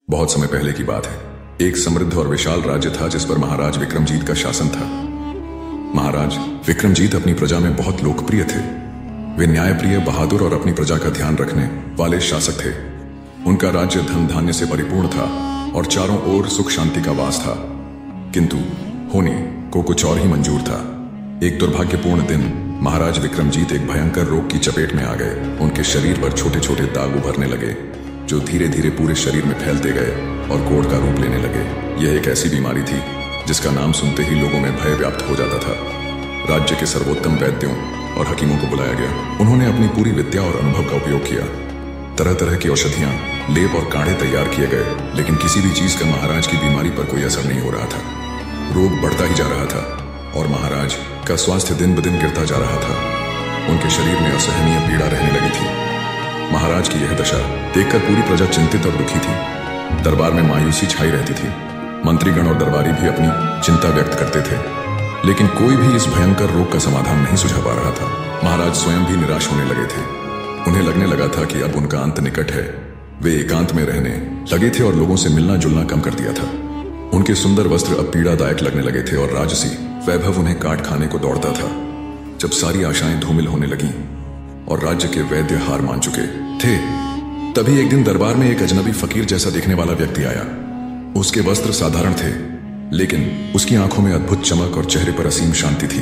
बहुत समय पहले की बात है। एक समृद्ध और विशाल राज्य था जिस पर महाराज विक्रमजीत का शासन था। महाराज विक्रमजीत अपनी प्रजा में बहुत लोकप्रिय थे। वे न्यायप्रिय, बहादुर और अपनी प्रजा का ध्यान रखने वाले शासक थे। उनका राज्य धन धान्य से परिपूर्ण था और चारों ओर सुख शांति का वास था। किंतु होने को कुछ और ही मंजूर था। एक दुर्भाग्यपूर्ण दिन महाराज विक्रमजीत एक भयंकर रोग की चपेट में आ गए। उनके शरीर पर छोटे छोटे दाग उभरने लगे जो धीरे धीरे पूरे शरीर में फैलते गए और कोढ़ का रूप लेने लगे। यह एक ऐसी बीमारी थी जिसका नाम सुनते ही लोगों में भय व्याप्त हो जाता था। राज्य के सर्वोत्तम वैद्यों और हकीमों को बुलाया गया। उन्होंने अपनी पूरी विद्या और अनुभव का उपयोग किया। तरह तरह की औषधियां, लेप और काढ़े तैयार किए गए, लेकिन किसी भी चीज का महाराज की बीमारी पर कोई असर नहीं हो रहा था। रोग बढ़ता ही जा रहा था और महाराज का स्वास्थ्य दिन ब दिन गिरता जा रहा था। उनके शरीर में असहनीय पीड़ा रहने लगी थी। महाराज की यह दशा देखकर पूरी प्रजा चिंतित और दुखी थी। दरबार में मायूसी छाई रहती थी। मंत्रीगण और दरबारी भी अपनी चिंता व्यक्त करते थे, लेकिन कोई भी इस भयंकर रोग का समाधान नहीं सुझा पा रहा था। महाराज स्वयं भी निराश होने लगे थे। उन्हें लगने लगा था कि अब उनका अंत निकट है। वे एकांत में रहने लगे थे और लोगों से मिलना जुलना कम कर दिया था। उनके सुंदर वस्त्र अब पीड़ादायक लगने लगे थे और राजसी वैभव उन्हें काट खाने को दौड़ता था। जब सारी आशाएं धूमिल होने लगीं और राज्य के वैद्य हार मान चुके थे, तभी एक दिन दरबार में एक अजनबी फकीर जैसा दिखने वाला व्यक्ति आया। उसके वस्त्र साधारण थे, लेकिन उसकी आंखों में अद्भुत चमक और चेहरे पर असीम शांति थी।